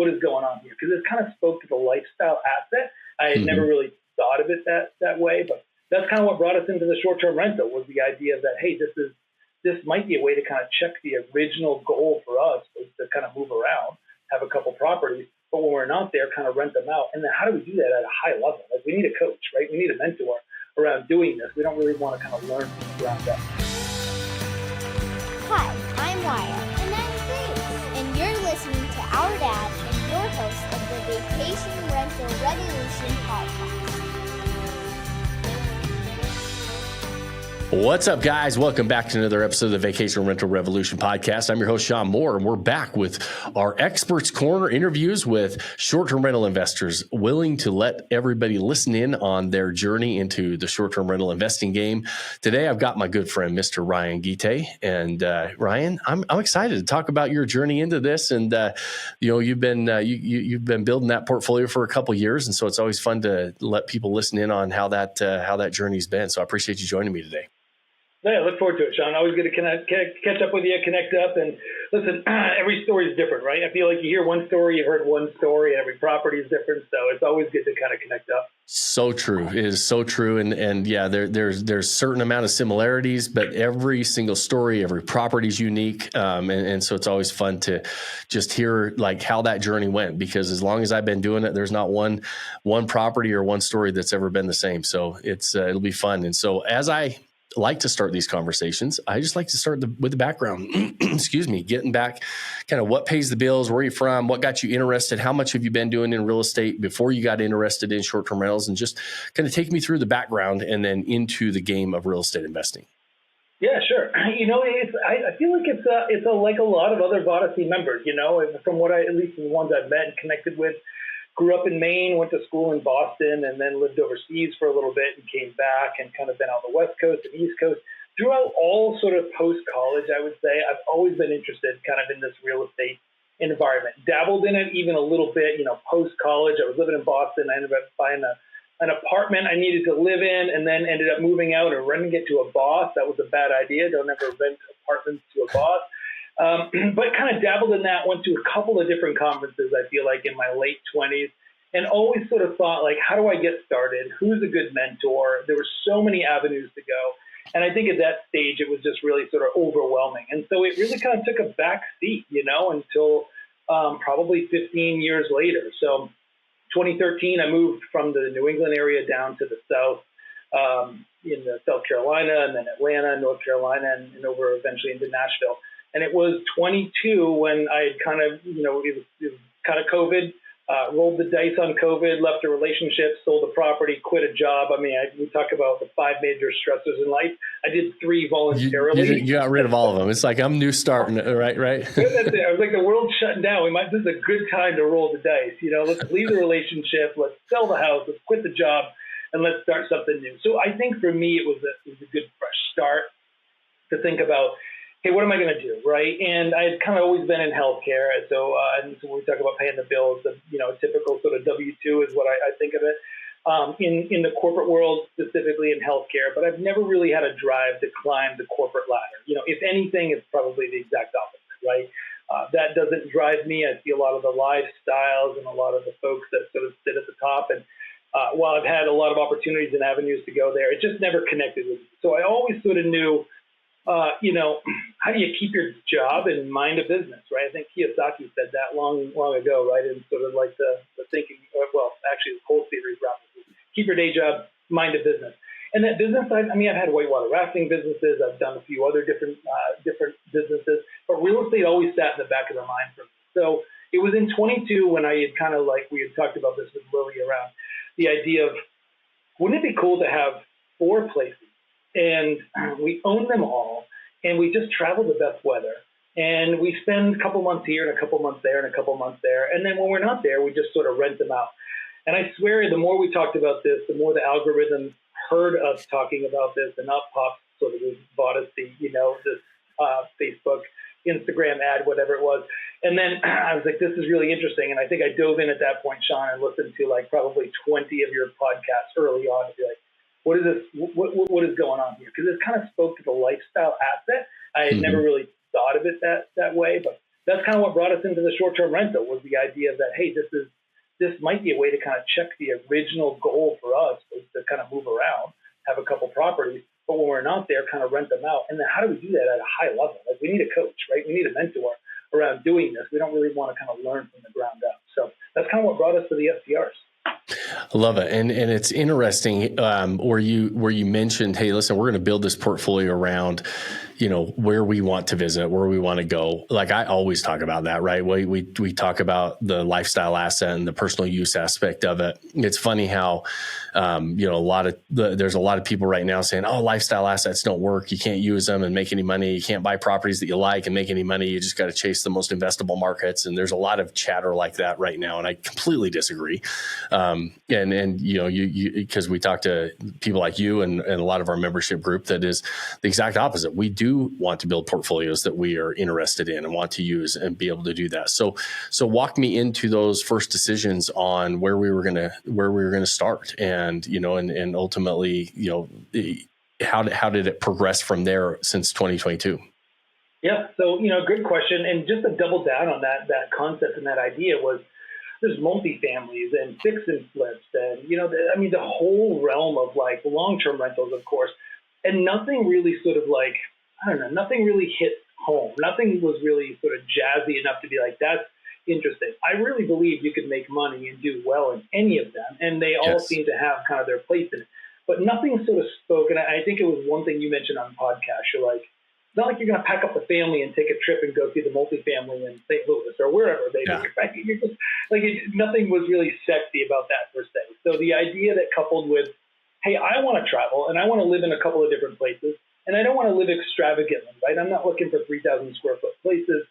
what is going on here? Because it kind of spoke to the lifestyle asset. I had never really thought of it that way, but that's kind of what brought us into the short-term rental, was the idea that, hey, this might be a way to kind of check the original goal for us, was to kind of move around, have a couple properties, but when we're not there, kind of rent them out. And then how do we do that at a high level? Like, we need a coach, right? We need a mentor around doing this. We don't really want to kind of learn from the ground up. Hi, I'm Wyatt. And I'm Grace. And you're listening to our dad and your host of the Vacation Rental Revolution podcast. What's up, guys? Welcome back to another episode of the Vacation Rental Revolution podcast. I'm your host, Shawn Moore, and we're back with our Experts Corner interviews with short-term rental investors willing to let everybody listen in on their journey into the short-term rental investing game. Today, I've got my good friend, Mr. Ryan Guite. And Ryan, I'm excited to talk about your journey into this. And you've been building that portfolio for a couple of years, and so it's always fun to let people listen in on how that journey's been. So I appreciate you joining me today. Yeah, I look forward to it, Shawn. Always good to catch up with you, connect up. And listen, every story is different, right? I feel like you hear one story, you heard one story, every property is different. So it's always good to kind of connect up. So true. It is so true. And yeah, there's certain amount of similarities, but every single story, every property is unique. And so it's always fun to just hear like how that journey went, because as long as I've been doing it, there's not one property or one story that's ever been the same. So it'll be fun. And so as I like to start these conversations, I just like to start with the background. Excuse me, getting back kind of what pays the bills, where you're from, what got you interested, how much have you been doing in real estate before you got interested in short-term rentals, and just kind of take me through the background and then into the game of real estate investing. Yeah, sure. I feel like it's like a lot of other Vodyssey members, from what at least the ones I've met and connected with. Grew up in Maine, went to school in Boston, and then lived overseas for a little bit and came back and kind of been on the West Coast and East Coast. Throughout all sort of post-college, I would say, I've always been interested kind of in this real estate environment. Dabbled in it even a little bit, post-college. I was living in Boston. I ended up buying an apartment I needed to live in, and then ended up moving out and renting it to a boss. That was a bad idea. Don't ever rent apartments to a boss. But kind of dabbled in that, went to a couple of different conferences, I feel like, in my late 20s, and always sort of thought, like, how do I get started? Who's a good mentor? There were so many avenues to go. And I think at that stage, it was just really sort of overwhelming. And so it really kind of took a back seat, until probably 15 years later. So 2013, I moved from the New England area down to the South, in South Carolina, and then Atlanta, North Carolina, and over eventually into Nashville. And it was 22 when I had kind of, it was kind of COVID, rolled the dice on COVID, left a relationship, sold a property, quit a job. I mean, we talk about the 5 major stressors in life. I did 3 voluntarily. You got rid of all of them. It's like, I'm new starting, right? That's it. I was like, the world's shutting down. This is a good time to roll the dice. Let's leave the relationship. Let's sell the house. Let's quit the job, and let's start something new. So I think for me, it was a good fresh start to think about, hey, what am I going to do, right? And I had kind of always been in healthcare. So when we talk about paying the bills, a typical sort of W-2 is what I think of it. In the corporate world, specifically in healthcare, but I've never really had a drive to climb the corporate ladder. If anything, it's probably the exact opposite, right? That doesn't drive me. I see a lot of the lifestyles and a lot of the folks that sort of sit at the top. And while I've had a lot of opportunities and avenues to go there, it just never connected with me. So I always sort of knew, how do you keep your job and mind a business, right? I think Kiyosaki said that long ago, right? And sort of like the thinking, well, actually the whole theory is keep your day job, mind a business. And that business side, I've had whitewater rafting businesses. I've done a few other different businesses, but real estate always sat in the back of the mind for me. So it was in 22 when I had kind of we had talked about this with Lily around the idea of, wouldn't it be cool to have 4 places and we own them all, and we just travel the best weather, and we spend a couple months here and a couple months there and a couple months there, and then when we're not there, we just sort of rent them out. And I swear, the more we talked about this, the more the algorithm heard us talking about this, and up pops sort of this Vodyssey, this Facebook, Instagram ad, whatever it was. And then I was like, this is really interesting. And I think I dove in at that point, Shawn, and listened to probably 20 of your podcasts early on to be like, what is this? What is going on here? Because it kind of spoke to the lifestyle asset. I had never really thought of it that way, but that's kind of what brought us into the short-term rental, was the idea that, hey, this might be a way to kind of check the original goal for us, was to kind of move around, have a couple properties, but when we're not there, kind of rent them out. And then how do we do that at a high level? Like, we need a coach, right? We need a mentor around doing this. We don't really want to kind of learn from the ground up. So that's kind of what brought us to the STRs. I love it. And it's interesting where you mentioned, hey, listen, we're going to build this portfolio around, where we want to visit, where we want to go. Like, I always talk about that, right? We talk about the lifestyle asset and the personal use aspect of it. It's funny how, there's a lot of people right now saying, oh, lifestyle assets don't work. You can't use them and make any money. You can't buy properties that you like and make any money. You just got to chase the most investable markets. And there's a lot of chatter like that right now. And I completely disagree. Because we talk to people like you and a lot of our membership group, that is the exact opposite. We do want to build portfolios that we are interested in and want to use and be able to do that. So walk me into those first decisions on where we were going to start, and ultimately, how did it progress from there since 2022? Yeah. So, good question. And just to double down on that concept and that idea was, there's multifamilies and fix and flips and, the whole realm of like long-term rentals, of course, and nothing really sort of like, nothing really hit home. Nothing was really sort of jazzy enough to be like, that's interesting. I really believe you could make money and do well in any of them. And they all seem to have kind of their place in it, but nothing sort of spoke. And I think it was one thing you mentioned on the podcast. You're like, it's not like you're going to pack up the family and take a trip and go see the multifamily in St. Louis or wherever they do. Right? You're just like, nothing was really sexy about that per se. So the idea that coupled with, hey, I want to travel and I want to live in a couple of different places, and I don't want to live extravagantly, right? I'm not looking for 3,000 square foot places.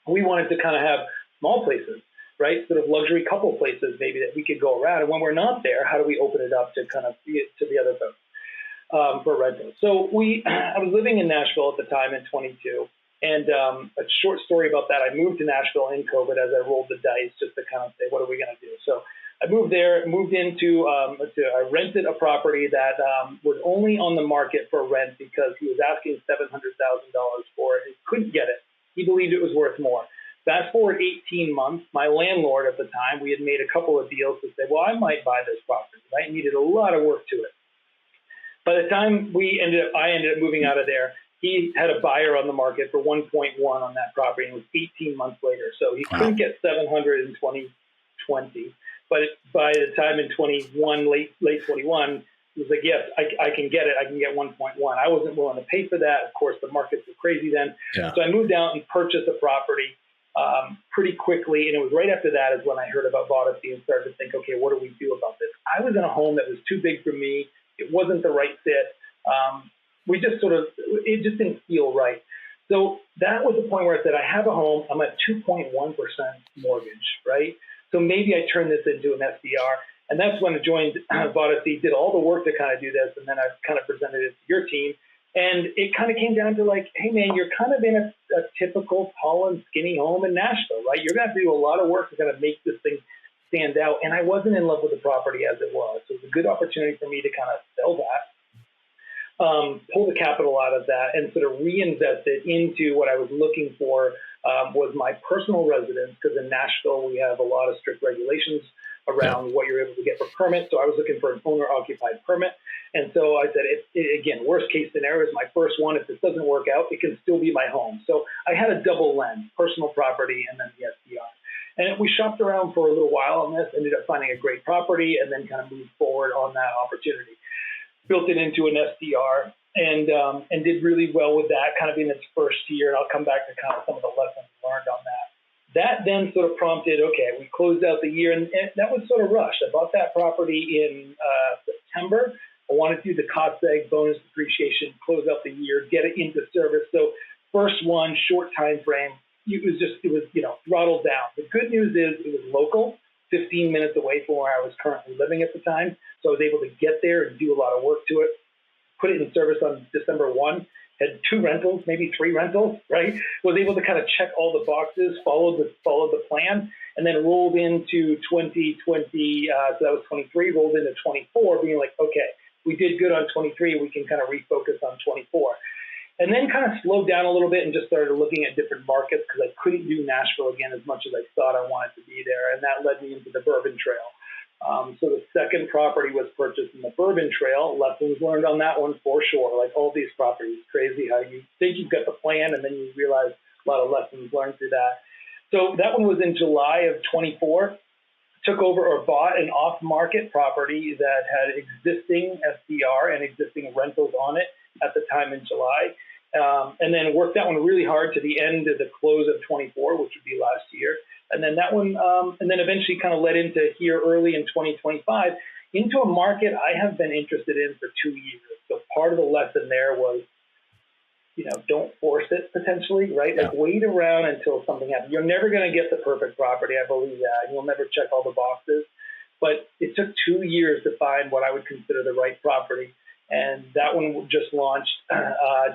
We wanted to kind of have small places, right? Sort of luxury couple places maybe that we could go around. And when we're not there, how do we open it up to kind of to the other folks? For rental. So I was living in Nashville at the time in 22. And a short story about that, I moved to Nashville in COVID as I rolled the dice just to kind of say, what are we going to do? So I moved there, I rented a property that was only on the market for rent because he was asking $700,000 for it. He couldn't get it. He believed it was worth more. Fast forward 18 months, my landlord at the time, we had made a couple of deals to say, well, I might buy this property. I needed a lot of work to it. By the time I ended up moving out of there, he had a buyer on the market for 1.1 on that property, and it was 18 months later. So he couldn't get 700 in 2020. But by the time in 21, late 21, he was like, yes, I can get it. I can get 1.1. I wasn't willing to pay for that. Of course, the markets were crazy then. Yeah. So I moved out and purchased a property pretty quickly. And it was right after that is when I heard about Vodyssey and started to think, okay, what do we do about this? I was in a home that was too big for me. It wasn't the right fit. It just didn't feel right. So that was the point where I said, I have a home. I'm at 2.1% mortgage, right? So maybe I turn this into an SDR. And that's when I joined Vodyssey, did all the work to kind of do this. And then I kind of presented it to your team. And it kind of came down to like, hey, man, you're kind of in a typical tall and skinny home in Nashville, right? You're going to have to do a lot of work to kind of make this thing stand out. And I wasn't in love with the property as it was. So it was a good opportunity for me to kind of sell that, pull the capital out of that, and sort of reinvest it into what I was looking for was my personal residence, because in Nashville we have a lot of strict regulations around what you're able to get for permits. So I was looking for an owner-occupied permit. And so I said, again, worst case scenario is my first one. If this doesn't work out, it can still be my home. So I had a double lens, personal property and then the SDR. And we shopped around for a little while on this, ended up finding a great property, and then kind of moved forward on that opportunity. Built it into an SDR and did really well with that kind of in its first year. And I'll come back to kind of some of the lessons learned on that. That then sort of prompted, okay, we closed out the year, and that was sort of rushed. I bought that property in September. I wanted to do the cost seg, bonus depreciation, close out the year, get it into service. So first one, short time frame, it was throttled down. The good news is it was local, 15 minutes away from where I was currently living at the time. So I was able to get there and do a lot of work to it, put it in service on December 1. Had 2 rentals, maybe 3 rentals, right? Was able to kind of check all the boxes, followed the plan, and then rolled into 2020. So that was 23, rolled into 24, being like, okay, we did good on 23. We can kind of refocus on 24. And then kind of slowed down a little bit and just started looking at different markets because I couldn't do Nashville again as much as I thought I wanted to be there. And that led me into the Bourbon Trail. So the second property was purchased in the Bourbon Trail. Lessons learned on that one for sure. Like all these properties, crazy how you think you've got the plan and then you realize a lot of lessons learned through that. So that one was in July of 24. Took over or bought an off-market property that had existing SDR and existing rentals on it at the time in July. And then worked that one really hard to the end of the close of 24, which would be last year. And then that one, and then eventually kind of led into here early in 2025 into a market I have been interested in for 2 years. So part of the lesson there was, don't force it potentially, right? Yeah. Like wait around until something happens. You're never going to get the perfect property. I believe that. You'll never check all the boxes. But it took 2 years to find what I would consider the right property. And that one just launched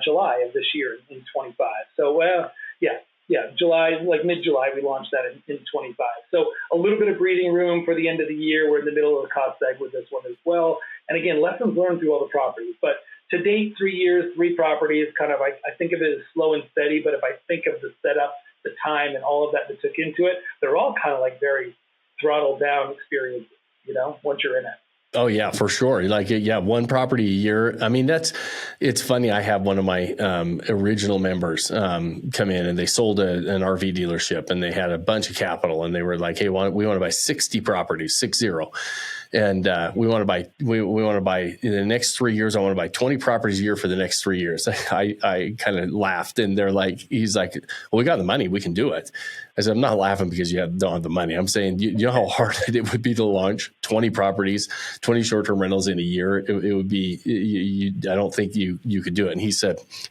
July of this year in 25. So, July, like mid-July, we launched that in 25. So a little bit of breathing room for the end of the year. We're in the middle of the cost seg with this one as well. And again, lessons learned through all the properties. But to date, 3 years, 3 properties, kind of, I think of it as slow and steady. But if I think of the setup, the time, and all of that took into it, they're all kind of like very throttled down experiences, once you're in it. Oh yeah, for sure. Like, one property a year. I mean, it's funny. I have one of my original members come in and they sold an RV dealership and they had a bunch of capital and they were like, hey, we want to buy 60 properties, 60. And we want to buy in the next 3 years. I want to buy 20 properties a year for the next 3 years. I kind of laughed and he's like, well, we got the money. We can do it. I said, I'm not laughing because you don't have the money. I'm saying, you know how hard it would be to launch 20 properties, 20 short-term rentals in a year. It would be, I don't think you could do it. And he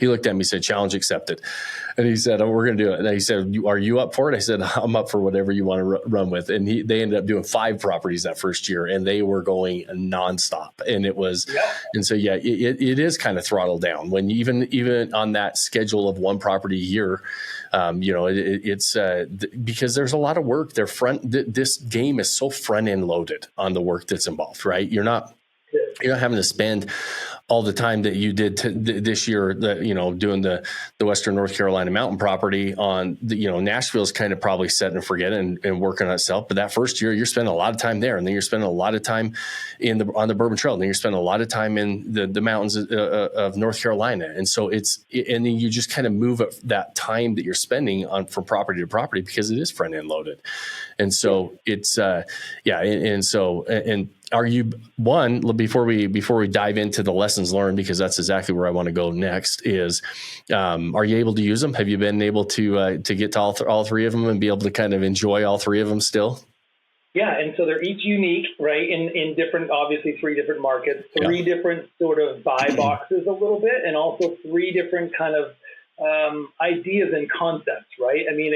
looked at me, said, challenge accepted. And he said, oh, we're going to do it. And he said, are you up for it? I said, I'm up for whatever you want to run with. And they ended up doing 5 properties that first year and they were going nonstop. And it was, and so, it is kind of throttled down when even on that schedule of 1 property a year, it's because there's a lot of work there. This game is so front end loaded on the work that's involved, right? You're not having to spend all the time that you did this year, doing the Western North Carolina mountain property on Nashville's kind of probably set and forget and working on itself. But that first year, you're spending a lot of time there, and then you're spending a lot of time on the Bourbon Trail, and then you're spending a lot of time in the mountains of North Carolina. And so and then you just kind of move that time that you're spending on from property to property because it is front end loaded. And so it's are you before we dive into the lessons learned, because that's exactly where I want to go next, is are you able to use them? Have you been able to get to all 3 of them and be able to kind of enjoy all 3 of them still? Yeah, and so they're each unique, right? In different, obviously 3 different markets, 3 different sort of buy boxes a little bit, and also 3 different kind of ideas and concepts, right? I mean,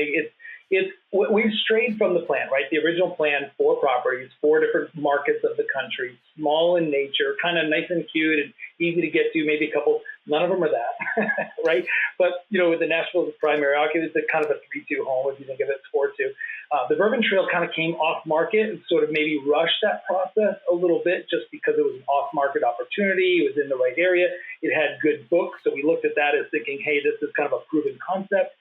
we've strayed from the plan, right? The original plan, 4 properties, 4 different markets of the country, small in nature, kind of nice and cute and easy to get to, maybe a couple. None of them are that, right? But, with the Nashville as primary occupancy, it's kind of a 3-2 home if you think of it as 4-2. The Bourbon Trail kind of came off market and sort of maybe rushed that process a little bit just because it was an off market opportunity. It was in the right area. It had good books. So we looked at that as thinking, hey, this is kind of a proven concept.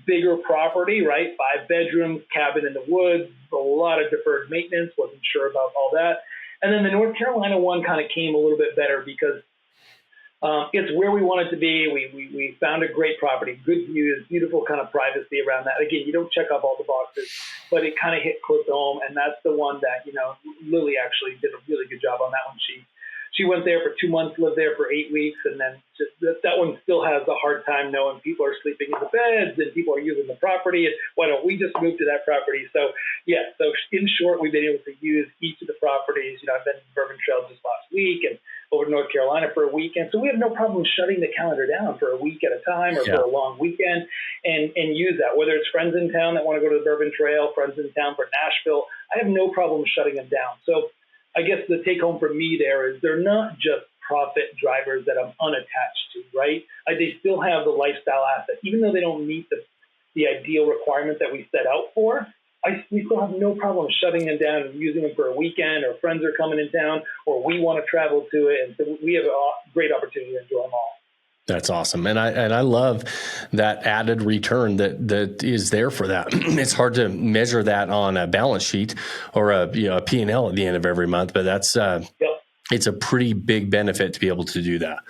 Bigger property, right? 5 bedrooms, cabin in the woods, a lot of deferred maintenance, wasn't sure about all that. And then the North Carolina one kind of came a little bit better because it's where we wanted to be. We found a great property, good views, beautiful kind of privacy around that. Again, you don't check off all the boxes, but it kind of hit close to home. And that's the one that, Lily actually did a really good job on that one. She went there for 2 months, lived there for 8 weeks, and then just that one still has a hard time knowing people are sleeping in the beds and people are using the property. And why don't we just move to that property? So, so in short, we've been able to use each of the properties. I've been to Bourbon Trail just last week and over to North Carolina for a weekend. So we have no problem shutting the calendar down for a week at a time or for a long weekend and use that, whether it's friends in town that want to go to the Bourbon Trail, friends in town for Nashville. I have no problem shutting them down. So I guess the take home for me there is they're not just profit drivers that I'm unattached to, right? They still have the lifestyle asset. Even though they don't meet the ideal requirement that we set out for, we still have no problem shutting them down and using them for a weekend, or friends are coming in town, or we want to travel to it. And so we have a great opportunity to enjoy them all. That's awesome. And I love that added return that is there for that. It's hard to measure that on a balance sheet or a P&L at the end of every month, but that's it's a pretty big benefit to be able to do that.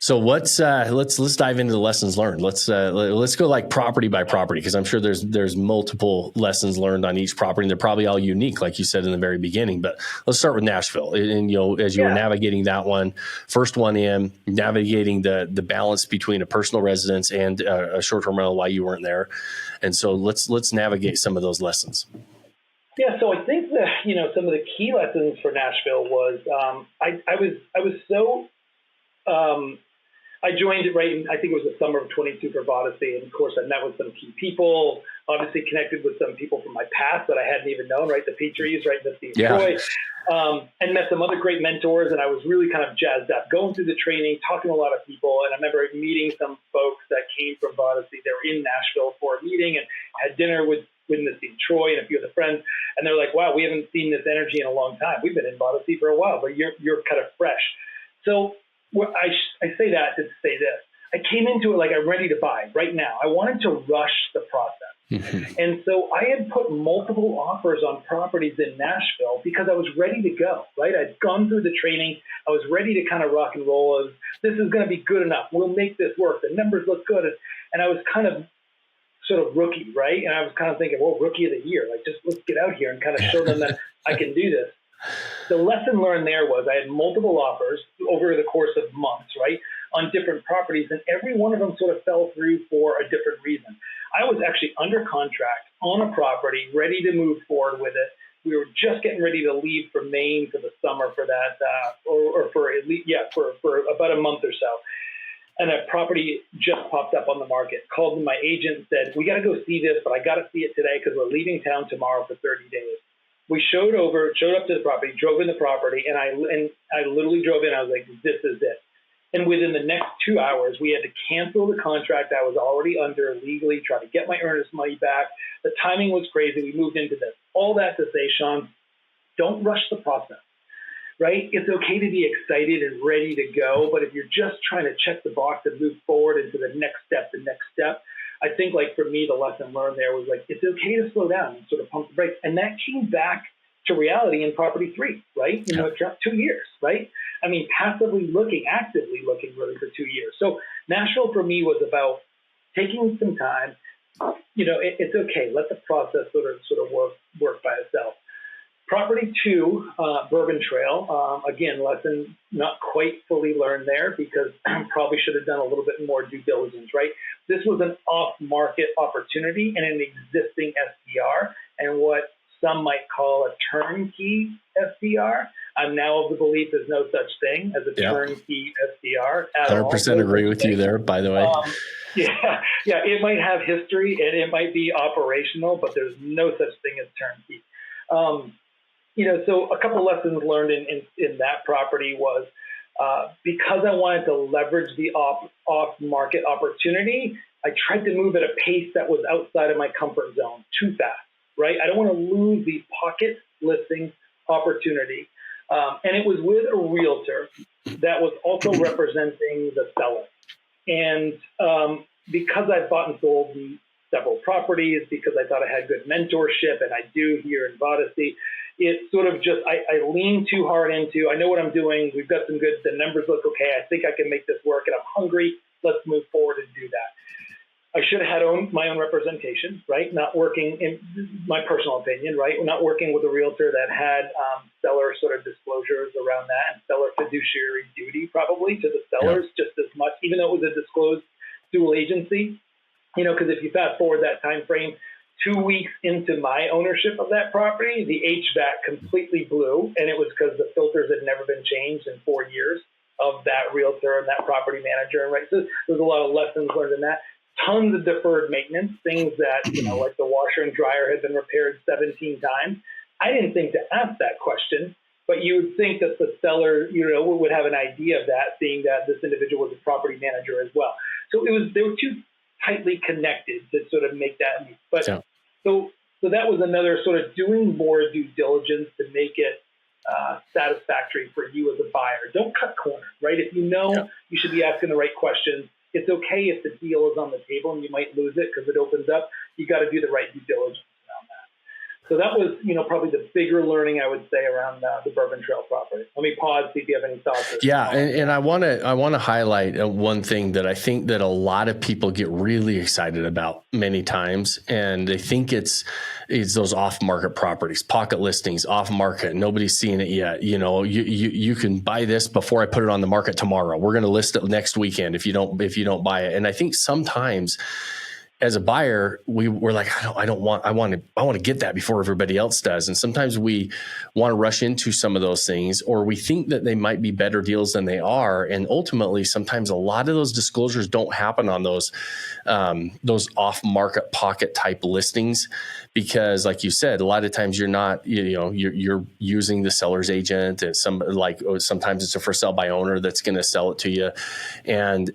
So let's dive into the lessons learned. Let's go like property by property, because I'm sure there's multiple lessons learned on each property, and they're probably all unique, like you said in the very beginning. But let's start with Nashville. And as you were navigating that one, first one in, navigating the balance between a personal residence and a short-term rental while you weren't there. And so let's navigate some of those lessons. Yeah, so I think that some of the key lessons for Nashville was I joined it right in, I think it was the summer of 22 for Vodyssey, and of course I met with some key people, obviously connected with some people from my past that I hadn't even known, right, the Petries, right, the Steve Troy, and met some other great mentors, and I was really kind of jazzed up, going through the training, talking to a lot of people, and I remember meeting some folks that came from Vodyssey. They were in Nashville for a meeting and had dinner with Steve Troy and a few of the friends, and they're like, wow, we haven't seen this energy in a long time. We've been in Vodyssey for a while, but you're kind of fresh. So I say that to say this. I came into it like I'm ready to buy right now. I wanted to rush the process. Mm-hmm. And so I had put multiple offers on properties in Nashville because I was ready to go, right? I'd gone through the training. I was ready to kind of rock and roll. This is going to be good enough. We'll make this work. The numbers look good. And I was kind of sort of rookie, right? And I was kind of thinking, well, rookie of the year. Like, just let's get out here and kind of show them that I can do this. The lesson learned there was I had multiple offers over the course of months, right, on different properties, and every one of them sort of fell through for a different reason. I was actually under contract on a property, ready to move forward with it. We were just getting ready to leave for Maine for the summer for that, for about a month or so. And a property just popped up on the market. Called my agent, said, we got to go see this, but I got to see it today because we're leaving town tomorrow for 30 days. We showed up to the property, drove in the property, and I literally drove in. I was like, this is it. And within the next 2 hours, we had to cancel the contract I was already under legally, try to get my earnest money back. The timing was crazy. We moved into this. All that to say, Shawn, don't rush the process, right? It's okay to be excited and ready to go, but if you're just trying to check the box and move forward into the next step, I think, like, for me, the lesson learned there was, like, it's okay to slow down and sort of pump the brakes. And that came back to reality in property 3, right? It dropped 2 years, right? I mean, actively looking really for 2 years. So Nashville for me was about taking some time. It's okay. Let the process sort of work by itself. Property 2, Bourbon Trail, again, lesson not quite fully learned there because probably should have done a little bit more due diligence, right? This was an off-market opportunity and an existing SDR, and what some might call a turnkey SDR. I'm now of the belief there's no such thing as a turnkey SDR. 100% agree with you there, by the way. It might have history and it might be operational, but there's no such thing as turnkey. So a couple lessons learned in that property was because I wanted to leverage the off-market opportunity, I tried to move at a pace that was outside of my comfort zone too fast, right? I don't want to lose the pocket listing opportunity. And it was with a realtor that was also representing the seller. And because I've bought and sold several properties, because I thought I had good mentorship, and I do here in Vodyssey, it sort of just, I lean too hard into, I know what I'm doing. We've got some good, the numbers look okay. I think I can make this work, and I'm hungry. Let's move forward and do that. I should have had my own representation, right? Not working, in my personal opinion, right? Not working with a realtor that had seller sort of disclosures around that and seller fiduciary duty probably to the sellers just as much, even though it was a disclosed dual agency, because if you fast forward that time frame, 2 weeks into my ownership of that property, the HVAC completely blew, and it was because the filters had never been changed in 4 years of that realtor and that property manager, right? So there's a lot of lessons learned in that. Tons of deferred maintenance, things that, like the washer and dryer had been repaired 17 times. I didn't think to ask that question, but you would think that the seller, would have an idea of that, seeing that this individual was a property manager as well. So they were too tightly connected to sort of make that. But so that was another sort of doing more due diligence to make it satisfactory for you as a buyer. Don't cut corners, right? If you know you should be asking the right questions, it's okay if the deal is on the table and you might lose it because it opens up. You got to do the right due diligence around that. So that was, probably the bigger learning I would say around the Bourbon Trail property. Let me pause, see if you have any thoughts. Yeah, and I want to highlight one thing that I think that a lot of people get really excited about many times, and they think it's those off-market properties, pocket listings, off-market. Nobody's seeing it yet. You can buy this before I put it on the market tomorrow. We're going to list it next weekend if you don't buy it. And I think sometimes, as a buyer, we're like, I want to get that before everybody else does. And sometimes we want to rush into some of those things, or we think that they might be better deals than they are. And ultimately, sometimes a lot of those disclosures don't happen on those off-market pocket type listings, because like you said, a lot of times you're not, you're using the seller's agent, and sometimes it's a for sale by owner that's going to sell it to you. And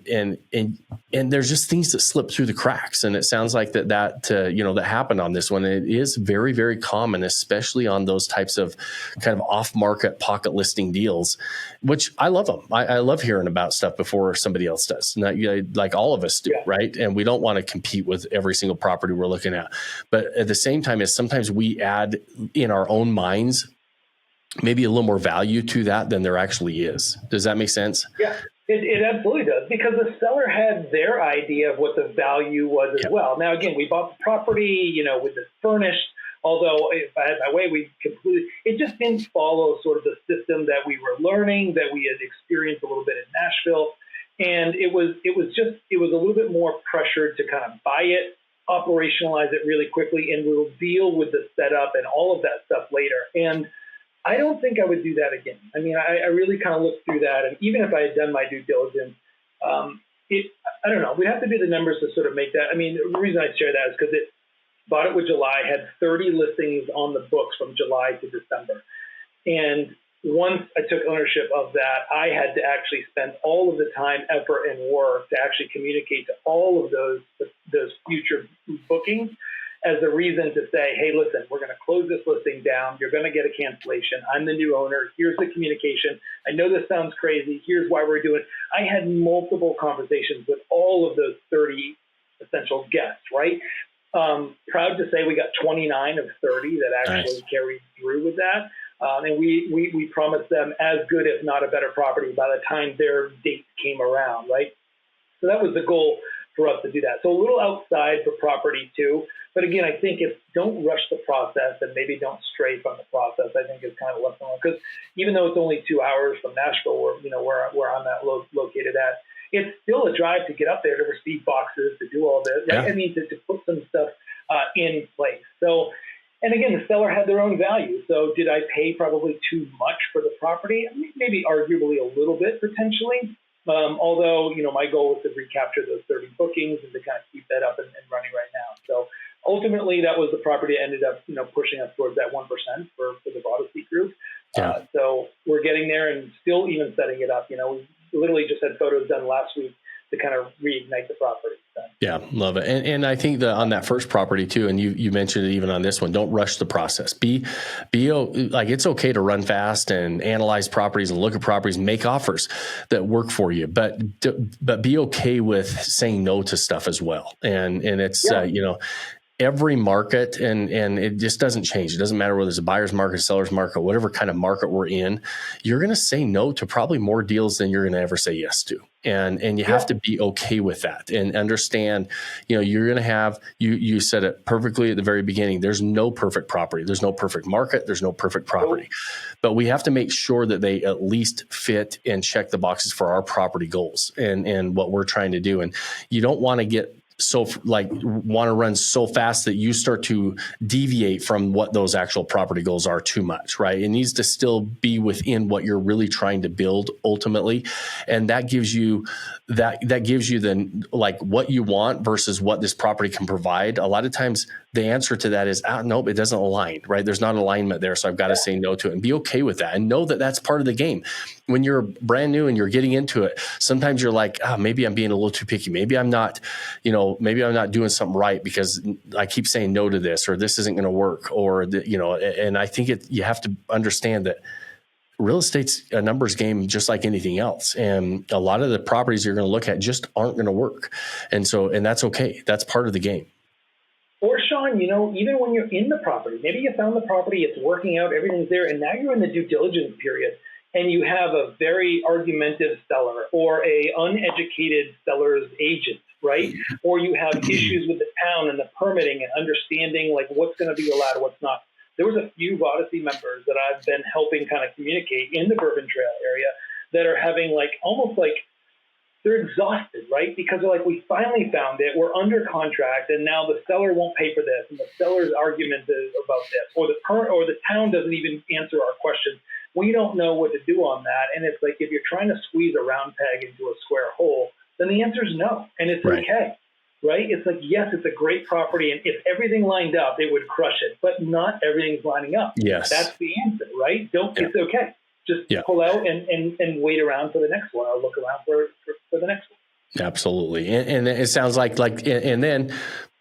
there's just things that slip through the cracks. And it sounds like that happened on this one. It is very, very common, especially on those types of kind of off-market pocket listing deals, which I love them. I love hearing about stuff before somebody else does, like all of us do, right? And we don't want to compete with every single property we're looking at. But at the same time, is sometimes we add in our own minds maybe a little more value to that than there actually is. Does that make sense? Yeah. It absolutely does, because the seller had their idea of what the value was as well. Now, again, we bought the property, with the furnished, although if I had my way, it just didn't follow sort of the system that we were learning, that we had experienced a little bit in Nashville. And it was a little bit more pressured to kind of buy it, operationalize it really quickly, and we'll deal with the setup and all of that stuff later. And I don't think I would do that again. I mean, I really kind of looked through that, and even if I had done my due diligence, I don't know. We'd have to do the numbers to sort of make that. I mean, the reason I share that is because bought it with July, had 30 listings on the books from July to December. And once I took ownership of that, I had to actually spend all of the time, effort, and work to actually communicate to all of those future bookings as a reason to say, hey, listen, we're going to close this listing down. You're going to get a cancellation. I'm the new owner. Here's the communication. I know this sounds crazy. Here's why we're doing it. I had multiple conversations with all of those 30 essential guests, right? Proud to say we got 29 of 30 that actually carried through with that. And we promised them as good, if not a better property by the time their date came around, right? So that was the goal for us to do that. So a little outside for property too. But again, I think don't rush the process and maybe don't stray from the process. I think is kind of lesson learned, because even though it's only 2 hours from Nashville, where I'm located at, it's still a drive to get up there to receive boxes, to do all this. Right? Yeah. I mean, to put some stuff in place. So, and again, the seller had their own value. So did I pay probably too much for the property? I mean, maybe arguably a little bit potentially. Although, my goal was to recapture those 30 bookings and to kind of keep that up and running right now. So ultimately, that was the property that ended up, pushing us towards that 1% for the Vodyssey group. Yeah. So we're getting there and still even setting it up. We literally just had photos done last week to kind of reignite the property. So. Yeah, love it. And I think that on that first property too, and you mentioned it even on this one, don't rush the process. It's okay to run fast and analyze properties and look at properties, make offers that work for you, but be okay with saying no to stuff as well. And it's, every market, and it just doesn't change. It doesn't matter whether it's a buyer's market, seller's market, whatever kind of market we're in, you're going to say no to probably more deals than you're going to ever say yes to. And you have to be okay with that and understand, you're going to have, you said it perfectly at the very beginning. There's no perfect property. There's no perfect market. There's no perfect property, but we have to make sure that they at least fit and check the boxes for our property goals and what we're trying to do. And you don't want to get want to run so fast that you start to deviate from what those actual property goals are too much, right? It needs to still be within what you're really trying to build ultimately. And that gives you then what you want versus what this property can provide. A lot of times the answer to that is, nope, it doesn't align, right? There's not alignment there. So I've got to say no to it and be okay with that and know that that's part of the game. When you're brand new and you're getting into it, sometimes you're like, maybe I'm being a little too picky. Maybe I'm not, maybe I'm not doing something right because I keep saying no to this, or this isn't going to work, and I think you have to understand that real estate's a numbers game just like anything else. And a lot of the properties you're going to look at just aren't going to work. And that's okay. That's part of the game. Or Shawn, even when you're in the property, maybe you found the property, it's working out, everything's there, and now you're in the due diligence period, and you have a very argumentative seller or a uneducated seller's agent, right? Or you have issues with the town and the permitting and understanding like what's going to be allowed, what's not. There was a few Vodyssey members that I've been helping kind of communicate in the Bourbon Trail area that are having almost like they're exhausted, right? Because they're like, we finally found it, we're under contract, and now the seller won't pay for this, and the seller's argument is about this, or the town doesn't even answer our questions. We don't know what to do on that, and it's like if you're trying to squeeze a round peg into a square hole, then the answer is no, and it's okay, right? It's like, yes, it's a great property, and if everything lined up, it would crush it, but not everything's lining up. Yes, that's the answer, right? It's okay. Just pull out and wait around for the next one, or look around for the next one. Absolutely. And it sounds like and then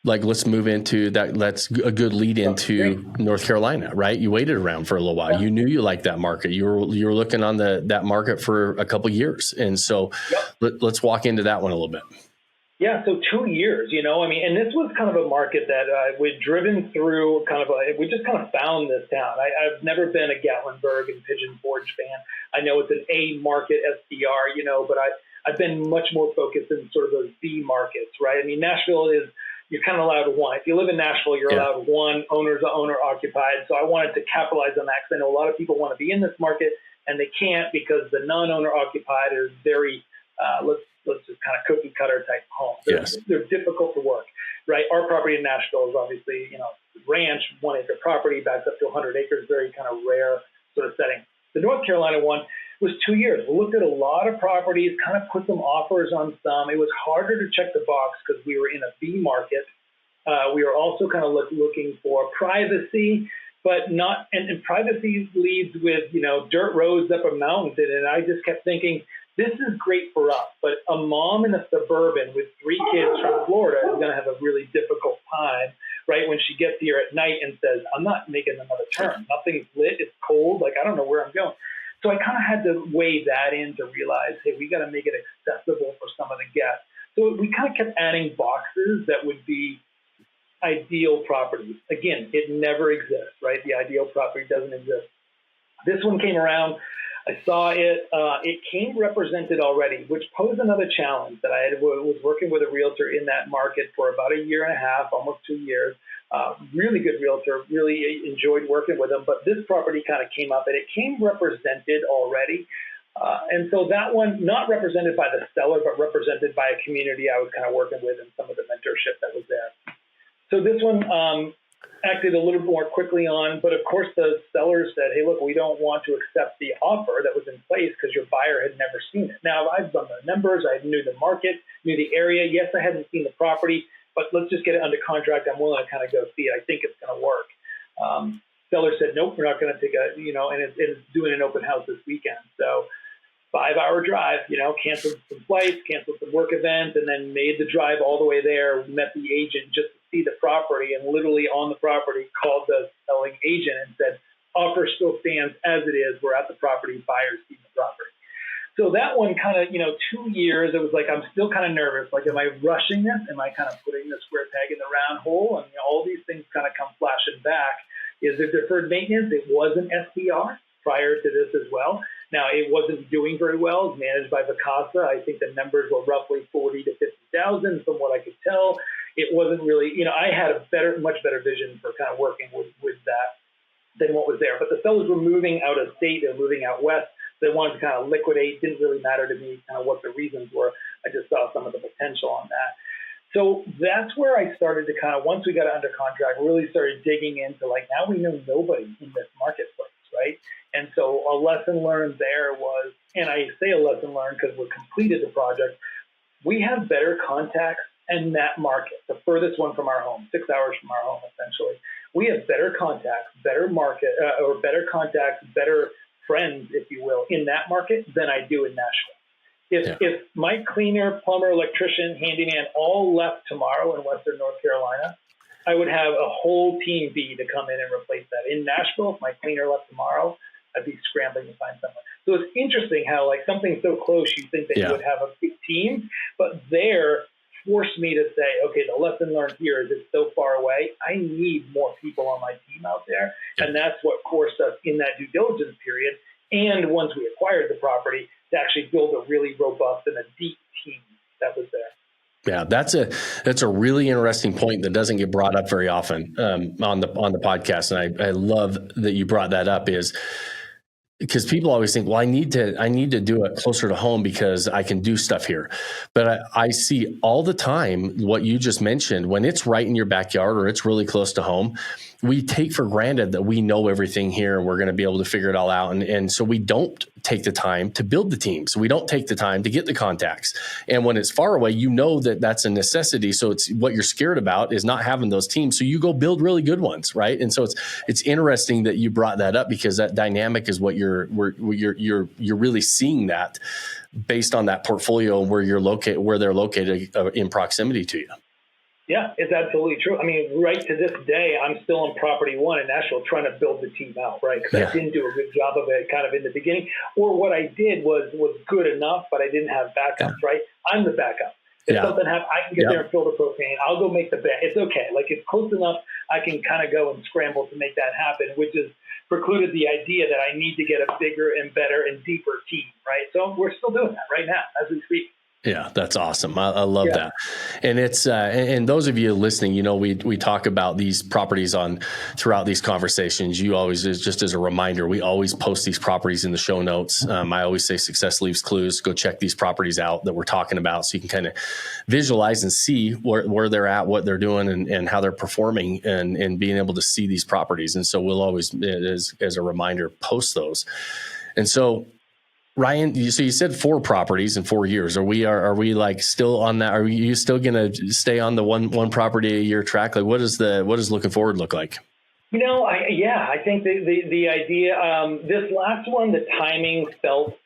let's move into that. That's a good lead into North Carolina, right? You waited around for a little while. Yeah. You knew you liked that market. You were looking on that market for a couple of years. And so let's walk into that one a little bit. Yeah, so 2 years, and this was kind of a market that we'd driven through we just kind of found this town. I've never been a Gatlinburg and Pigeon Forge fan. I know it's an A market SDR, but I've been much more focused in sort of those B markets, right? I mean, Nashville you're kind of allowed one. If you live in Nashville, you're allowed one, owner occupied. So I wanted to capitalize on that because I know a lot of people want to be in this market and they can't because the non-owner occupied is very, let's just kind of cookie cutter type homes. They're difficult to work, right? Our property in Nashville is obviously, ranch, 1 acre property, backs up to 100 acres, very kind of rare sort of setting. The North Carolina one was 2 years. We looked at a lot of properties, kind of put some offers on some. It was harder to check the box because we were in a B market. We were also kind of looking for privacy, but not, and privacy leads with, dirt roads up a mountain. And I just kept thinking, this is great for us, but a mom in a suburban with 3 kids from Florida is going to have a really difficult time, right? When she gets here at night and says, I'm not making another turn. Nothing's lit. It's cold. I don't know where I'm going. So I kind of had to weigh that in to realize, hey, we got to make it accessible for some of the guests. So we kind of kept adding boxes that would be ideal properties. Again, it never exists, right? The ideal property doesn't exist. This one came around. I saw it. It came represented already, which posed another challenge that I was working with a realtor in that market for about a year and a half, almost 2 years. Really good realtor, really enjoyed working with him. But this property kind of came up, and it came represented already. And so that one, not represented by the seller, but represented by a community I was kind of working with and some of the mentorship that was there. So this one acted a little more quickly on, but of course the seller said, hey, look, we don't want to accept the offer that was in place because your buyer had never seen it. Now, I've done the numbers. I knew the market, knew the area. Yes, I hadn't seen the property, but let's just get it under contract. I'm willing to kind of go see it. I think it's going to work. Seller said, nope, we're not going to take and it's doing an open house this weekend. So 5-hour drive, canceled some flights, canceled some work events, and then made the drive all the way there, met the agent just to see the property, and literally on the property called the selling agent and said, offer still stands as it is. We're at the property, buyers see the property. So that one kind of, 2 years, it was like, I'm still kind of nervous. Like, am I rushing this? Am I kind of putting the square peg in the round hole? And all these things kind of come flashing back. Is there deferred maintenance? It was an SDR prior to this as well. Now, it wasn't doing very well. It was managed by Vacasa. I think the numbers were roughly 40 to 50,000 from what I could tell. It wasn't really, I had a much better vision for kind of working with that than what was there. But the sellers were moving out of state. They're moving out west. They wanted to kind of liquidate. Didn't really matter to me kind of what the reasons were. I just saw some of the potential on that. So that's where I started to kind of, once we got it under contract, really started digging into now we know nobody in this marketplace, right? And so a lesson learned there was, and I say a lesson learned because we completed the project, we have better contacts in that market, the furthest one from our home, 6 hours from our home, essentially. We have better contacts, better market, or better contacts, better friends, if you will, in that market than I do in Nashville. If my cleaner, plumber, electrician, handyman all left tomorrow in Western North Carolina, I would have a whole team B to come in and replace that. In Nashville, if my cleaner left tomorrow, I'd be scrambling to find someone. So it's interesting how like something so close, you think that you would have a big team, but there forced me to say, okay, the lesson learned here is it's so far away. I need more people on my team out there. And that's what forced us in that due diligence period. And once we acquired the property, to actually build a really robust and a deep team that was there. Yeah, that's a really interesting point that doesn't get brought up very often on the podcast. And I love that you brought that up, is because people always think, well, I need to do it closer to home because I can do stuff here. But I see all the time what you just mentioned, when it's right in your backyard or it's really close to home, we take for granted that we know everything here and we're going to be able to figure it all out. And so we don't take the time to build the teams. We don't take the time to get the contacts. And when it's far away, you know that that's a necessity. So it's what you're scared about is not having those teams. So you go build really good ones, right? And so it's interesting that you brought that up, because that dynamic is what you're really seeing that based on that portfolio and where they're located in proximity to you. Yeah, it's absolutely true. I mean, right to this day, I'm still on property one in Nashville trying to build the team out, right? Because I didn't do a good job of it kind of in the beginning. Or what I did was good enough, but I didn't have backups, right? I'm the backup. If something happens, I can get there and fill the propane. I'll go make the bed. It's okay. Like, it's close enough, I can kind of go and scramble to make that happen, which is precluded the idea that I need to get a bigger and better and deeper team, right? So we're still doing that right now as we speak. Yeah, that's awesome. I love that. And it's and those of you listening, you know, we talk about these properties throughout these conversations. You always, just as a reminder, we always post these properties in the show notes. I always say success leaves clues. Go check these properties out that we're talking about, so you can kind of visualize and see where they're at, what they're doing, and how they're performing, and being able to see these properties. And so we'll always, as a reminder, post those. And so, Ryan, so you said 4 properties in 4 years. Are we like still on that? Are you still going to stay on the one property a year track? Like, what does looking forward look like? You know, I think the idea, this last one, the timing felt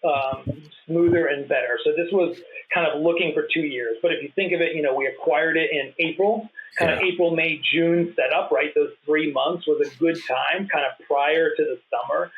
smoother and better. So this was kind of looking for 2 years. But if you think of it, you know, we acquired it in April, kind of April, May, June setup, right? Those 3 months was a good time, kind of prior to the summer.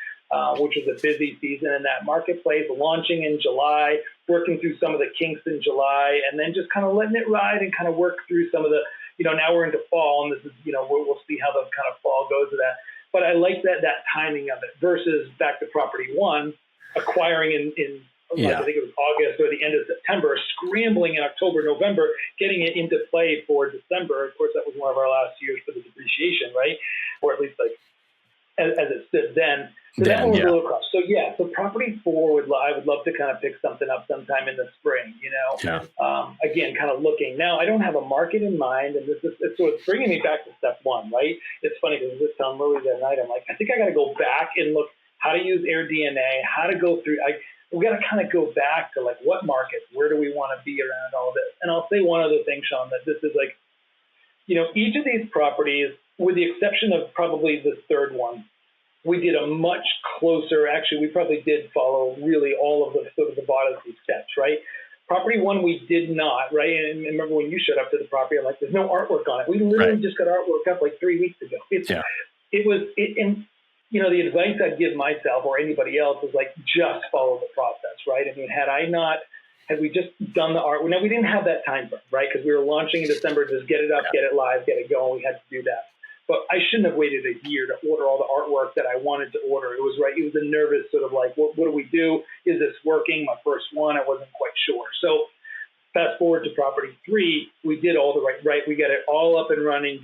Which was a busy season in that marketplace, launching in July, working through some of the kinks in July, and then just kind of letting it ride and kind of work through some of the, you know, now we're into fall, and this is, you know, we'll see how the kind of fall goes with that. But I like that timing of it versus back to property one, acquiring in I think it was August or the end of September, scrambling in October, November, getting it into play for December. Of course, that was one of our last years for the depreciation, right? Or at least like as it stood then. So that one was a little cross. So so property 4 I would love to kind of pick something up sometime in the spring, you know. Again, kind of looking. Now, I don't have a market in mind, and so it's bringing me back to step 1, right? It's funny because I was just telling Lily that night, I'm like, I think I got to go back and look how to use AirDNA, how to go through. We got to kind of go back to like what markets, where do we want to be around all this? And I'll say one other thing, Shawn, that this is like, you know, each of these properties, with the exception of probably the third one, we did a much closer, actually, we probably did follow really all of the sort of the Vodyssey steps, right? Property 1, we did not, right? And remember when you showed up to the property, I'm like, there's no artwork on it. We literally just got artwork up like 3 weeks ago. And, you know, the advice I'd give myself or anybody else is like, just follow the process, right? I mean, had we just done the art, now we didn't have that time frame, right? Because we were launching in December, just get it up, get it live, get it going. We had to do that. But I shouldn't have waited a year to order all the artwork that I wanted to order. It was a nervous sort of like, what do we do? Is this working? My first one, I wasn't quite sure. So fast forward to property 3, we did all the right. We got it all up and running.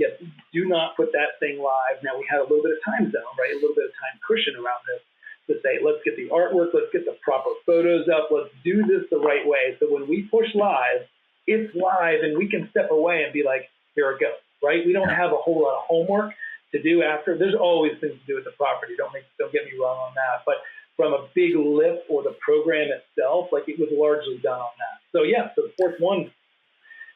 Do not put that thing live. Now we had a little bit of time zone, right? A little bit of time cushion around this to say, let's get the artwork, let's get the proper photos up, let's do this the right way. So when we push live, it's live and we can step away and be like, here it goes. Right? We don't have a whole lot of homework to do after. There's always things to do with the property. Don't get me wrong on that. But from a big lift or the program itself, like it was largely done on that. So so the fourth one,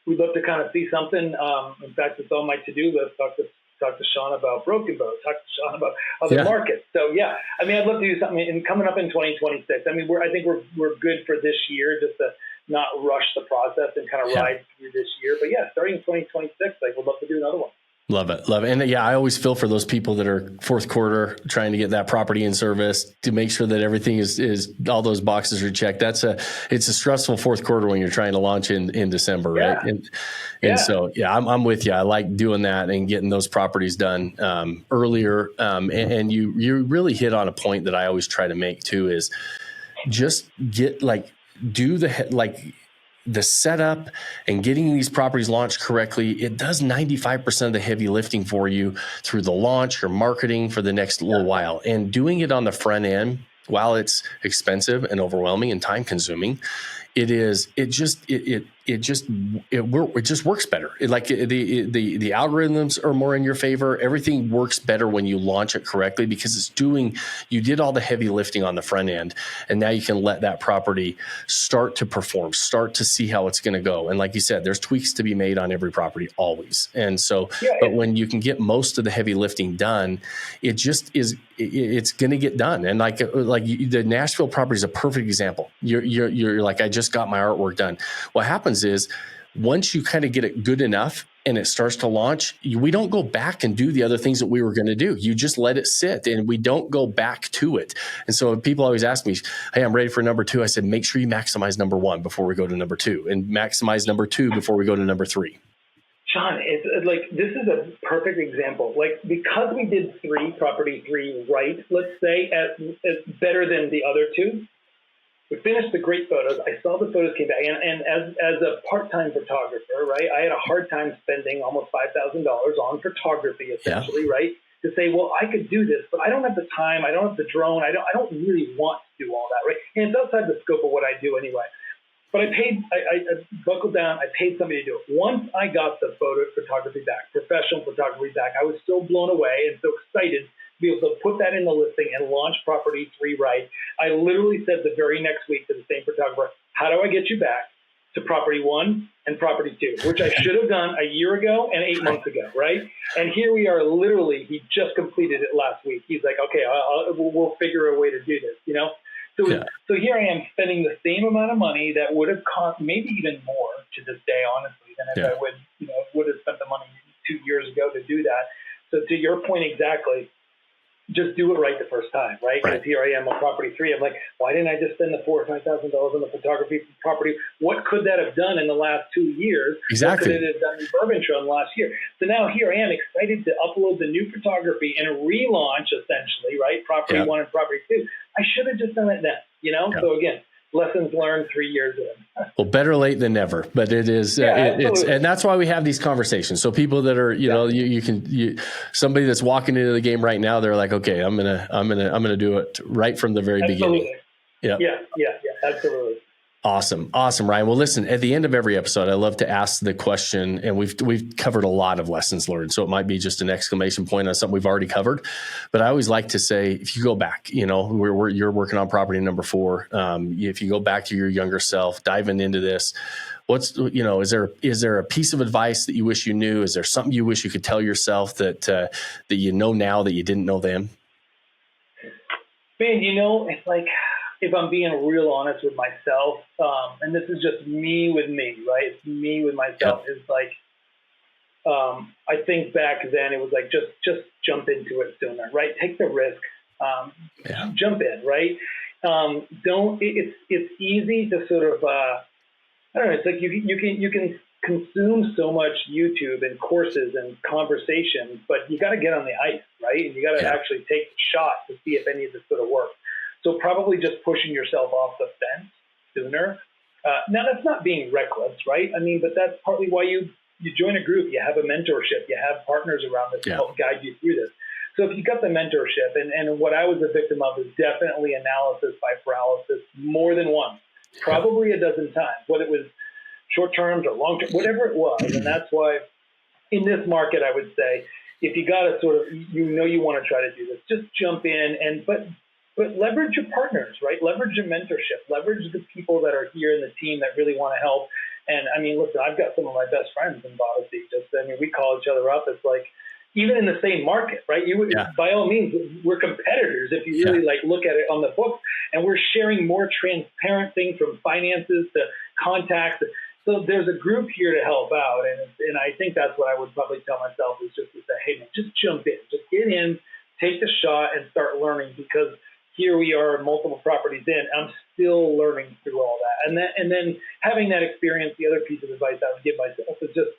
we'd love to kind of see something. In fact, it's on my to-do list. Talk to Shawn about Broken Bow. Talk to Shawn about other markets. So I mean, I'd love to do something coming up in 2026. I mean, I think we're good for this year, just to not rush the process and kind of ride through this year. But starting in 2026, we'd love to do another one. Love it. Love it. And yeah, I always feel for those people that are fourth quarter trying to get that property in service to make sure that everything is all those boxes are checked. It's a stressful fourth quarter when you're trying to launch in December. Yeah. Right. And so, yeah, I'm with you. I like doing that and getting those properties done earlier. And you really hit on a point that I always try to make too, is just get the setup and getting these properties launched correctly. It does 95% of the heavy lifting for you through the launch or marketing for the next little while. And doing it on the front end, while it's expensive and overwhelming and time consuming, it just works better. The algorithms are more in your favor. Everything works better when you launch it correctly, because you did all the heavy lifting on the front end, and now you can let that property start to perform, start to see how it's going to go. And like you said, there's tweaks to be made on every property always. And so, but when you can get most of the heavy lifting done, it just is. It's going to get done. And the Nashville property is a perfect example. You're like, I just got my artwork done. What happens is, once you kind of get it good enough and it starts to launch, we don't go back and do the other things that we were going to do. You just let it sit, and we don't go back to it. And so people always ask me, hey, I'm ready for number 2. I said, make sure you maximize number 1 before we go to number 2, and maximize number 2 before we go to number 3. Shawn, it's like, this is a perfect example. Like, because we did property three right, let's say, at better than the other 2, we finished the great photos. I saw the photos came back, and as a part-time photographer, right, I had a hard time spending almost $5,000 on photography, essentially, right, to say, well, I could do this, but I don't have the time, I don't have the drone, I don't really want to do all that, right? And it's outside the scope of what I do anyway. But I buckled down, I paid somebody to do it. Once I got the photography back, professional photography back, I was so blown away and so excited to be able to put that in the listing and launch property 3 right. I literally said the very next week to the same photographer, how do I get you back to property 1 and property 2, which I should have done a year ago and 8 months ago, right? And here we are, literally, he just completed it last week. He's like, okay, we'll figure a way to do this, you know? So here I am spending the same amount of money that would have cost maybe even more to this day, honestly, than if I would have spent the money 2 years ago to do that. So to your point exactly, just do it right the first time, right? Because here I am on property 3. I'm like, why didn't I just spend the $4,000 or $5,000 on the photography property? What could that have done in the last 2 years? Exactly. What could it have done in Bourbon Show last year? So now here I am, excited to upload the new photography and relaunch, essentially, right? Property 1 and property 2. I should have just done it then, you know? So again, lessons learned 3 years in. Well, better late than never, but it is, it's, and that's why we have these conversations. So people that are, you know, somebody that's walking into the game right now, they're like, okay, I'm going to do it right from the very beginning. Yeah, absolutely. Awesome, Ryan. Well, listen, at the end of every episode, I love to ask the question, and we've covered a lot of lessons learned. So it might be just an exclamation point on something we've already covered. But I always like to say, if you go back, you know, you're working on property number 4. If you go back to your younger self, diving into this, is there a piece of advice that you wish you knew? Is there something you wish you could tell yourself that you know now that you didn't know then? Man, you know, it's like, if I'm being real honest with myself, and this is just me with me, right? It's me with myself. Is like, I think back then it was like, just jump into it sooner, right? Take the risk, jump in, right? It's easy to sort of, I don't know. It's like you can consume so much YouTube and courses and conversations, but you got to get on the ice, right? And you got to actually take the shot to see if any of this sort of works. So probably just pushing yourself off the fence sooner. Now, that's not being reckless, right? I mean, but that's partly why you join a group. You have a mentorship. You have partners around this to help guide you through this. So if you got the mentorship, and what I was a victim of is definitely analysis by paralysis more than once, probably a dozen times, whether it was short term or long term, whatever it was. And that's why in this market, I would say, if you got to sort of, you want to try to do this, just jump in but leverage your partners, right? Leverage your mentorship. Leverage the people that are here in the team that really want to help. And I mean, listen, I've got some of my best friends in Vodyssey. We call each other up. It's like, even in the same market, right? By all means, we're competitors if you really look at it on the books, and we're sharing more transparent things from finances to contacts. So there's a group here to help out, and I think that's what I would probably tell myself is just to say, hey, man, just jump in, just get in, take the shot, and start learning, because here we are, multiple properties in. I'm still learning through all that, and then having that experience. The other piece of advice I would give myself is just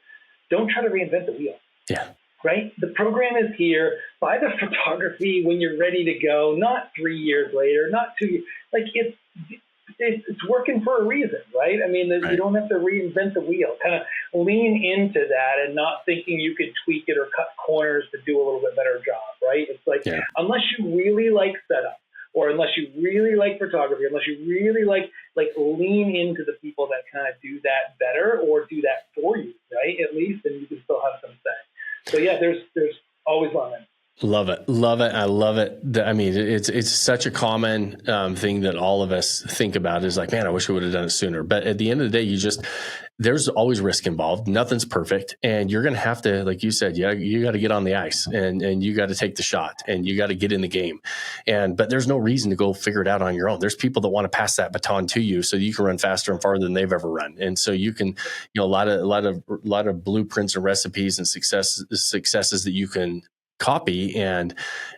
don't try to reinvent the wheel. Yeah. Right? The program is here. Buy the photography when you're ready to go, not 3 years later, not 2 years. Like it's working for a reason, right? I mean, right. You don't have to reinvent the wheel. Kind of lean into that and not thinking you could tweak it or cut corners to do a little bit better job, right? It's like, unless you really like setup, or unless you really like photography, unless you really like lean into the people that kind of do that better or do that for you, right? At least, and you can still have some say. So yeah, there's always learning. Love it. I love it. I mean, it's such a common thing that all of us think about is like, man, I wish I would have done it sooner. But at the end of the day, there's always risk involved. Nothing's perfect. And you're going to have to, like you said, you got to get on the ice and you got to take the shot and you got to get in the game. But there's no reason to go figure it out on your own. There's people that want to pass that baton to you so you can run faster and farther than they've ever run. And so you can, a lot of blueprints and recipes and successes that you can copy and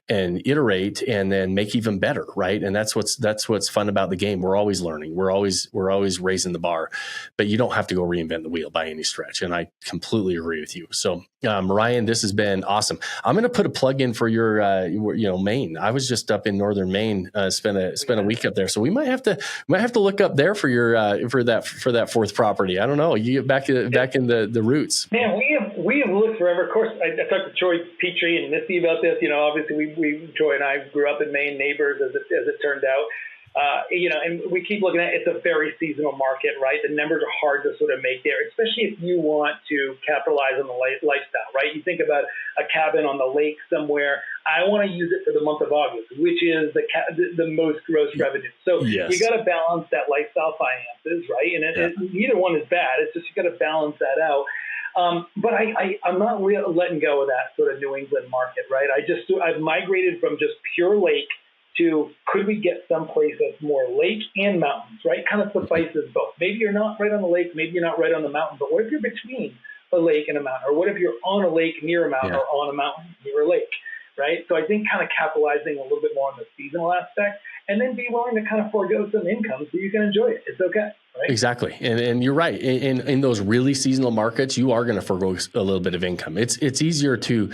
iterate and then make even better, right? And that's what's fun about the game. We're always learning. We're always raising the bar, but you don't have to go reinvent the wheel by any stretch. And I completely agree with you. So Ryan, this has been awesome. I'm going to put a plug in for your Maine. I was just up in northern Maine, spent a week up there. So we might have to look up there for your for that fourth property. I don't know. You get back in the roots. Man, we have looked forever. Of course, I talked to Troy Petrie and Missy about this. Obviously Troy and I grew up in Maine, neighbors as it turned out. And we keep looking at it. It's a very seasonal market, right? The numbers are hard to sort of make there, especially if you want to capitalize on the lifestyle, right? You think about a cabin on the lake somewhere. I want to use it for the month of August, which is the most gross revenue. So you got to balance that lifestyle finances, right? And neither one is bad. It's just you got to balance that out. But I'm not letting go of that sort of New England market, right? I've migrated from just pure lake to could we get someplace that's more lake and mountains, right? Kind of suffices both. Maybe you're not right on the lake, maybe you're not right on the mountain, but what if you're between a lake and a mountain? Or what if you're on a lake near a mountain or on a mountain near a lake, right? So I think kind of capitalizing a little bit more on the seasonal aspect and then be willing to kind of forego some income so you can enjoy it. It's okay. Right? Exactly. And you're right. In those really seasonal markets, you are going to forego a little bit of income. It's easier to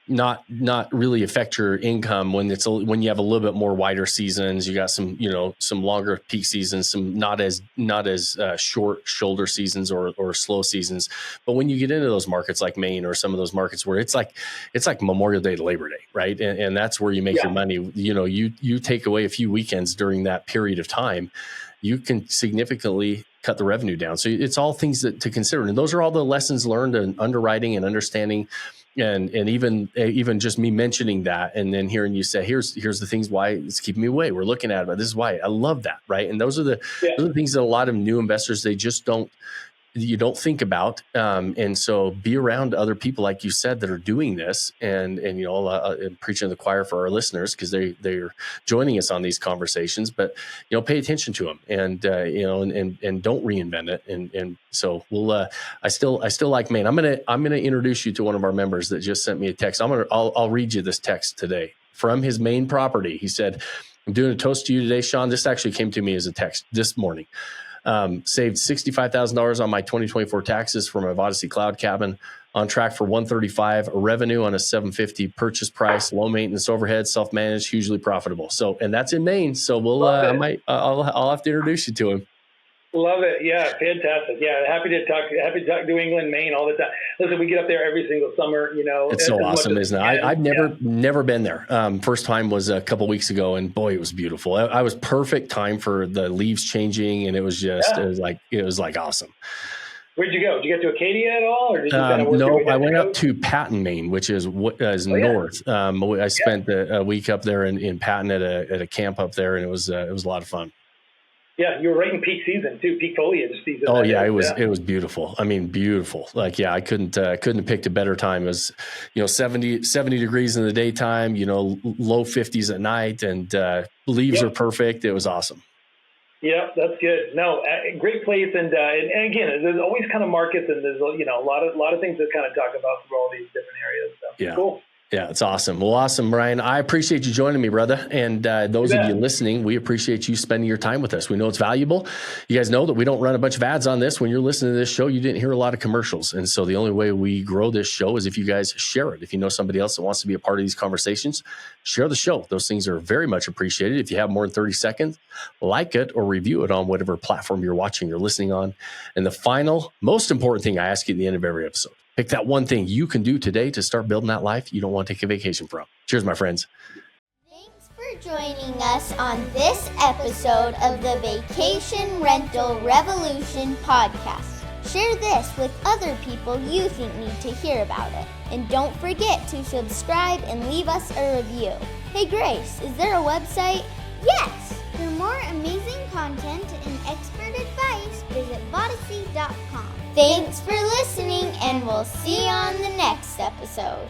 not really affect your income when you have a little bit more wider seasons. You got some longer peak seasons, some not as short shoulder seasons or slow seasons. But when you get into those markets like Maine or some of those markets where it's like Memorial Day to Labor Day, right? And that's where you make your money. You take away a few weekends during that period of time, you can significantly cut the revenue down. So it's all things to consider. And those are all the lessons learned in underwriting and understanding. And even just me mentioning that and then hearing you say, here's the things why it's keeping me away. We're looking at it, but this is why. I love that. Right. And those are the things that a lot of new investors, they just don't think about. And so be around other people, like you said, that are doing this and preaching to the choir for our listeners, because they're joining us on these conversations, but, pay attention to them and don't reinvent it. And so we'll, I still like Maine. I'm going to introduce you to one of our members that just sent me a text. I'll read you this text today from his Maine property. He said, "I'm doing a toast to you today, Shawn." This actually came to me as a text this morning. Saved $65,000 on my 2024 taxes for my Vodyssey cloud cabin. On track for $135 revenue on a $750 purchase price. Low maintenance overhead, self-managed, hugely profitable. So, and that's in Maine. So we'll I'll have to introduce you to him. Love it. Yeah, fantastic. Yeah, happy to talk New England, Maine all the time. Listen, we get up there every single summer. It's so awesome, isn't it? I've never been there. First time was a couple weeks ago, and boy, it was beautiful. I was perfect time for the leaves changing, and it was just it was like awesome. Where'd you go? Did you get to Acadia at all, or did you kind of work No, I went up to Patton, Maine, which is north. I spent a week up there in Patton at a camp up there, and it was a lot of fun. Yeah, you were right in peak season too, peak foliage season. Oh yeah, it was beautiful. I mean, beautiful. Like, I couldn't have picked a better time. It was, 70 degrees in the daytime, low 50s at night, and leaves are perfect. It was awesome. Yeah, that's good. No, great place, and again, there's always kind of markets, and there's a lot of things to kind of talk about through all these different areas. So, Yeah. cool. Yeah, it's awesome. Well, awesome, Ryan. I appreciate you joining me, brother. And those of you listening, we appreciate you spending your time with us. We know it's valuable. You guys know that we don't run a bunch of ads on this. When you're listening to this show, you didn't hear a lot of commercials. And so the only way we grow this show is if you guys share it. If you know somebody else that wants to be a part of these conversations, share the show. Those things are very much appreciated. If you have more than 30 seconds, like it or review it on whatever platform you're watching or listening on. And the final, most important thing I ask you at the end of every episode, pick that one thing you can do today to start building that life you don't want to take a vacation from. Cheers, my friends. Thanks for joining us on this episode of the Vacation Rental Revolution podcast. Share this with other people you think need to hear about it. And don't forget to subscribe and leave us a review. Hey Grace, is there a website? Yes! For more amazing content and expert advice, visit Vodyssey.com. Thanks for listening, and we'll see you on the next episode.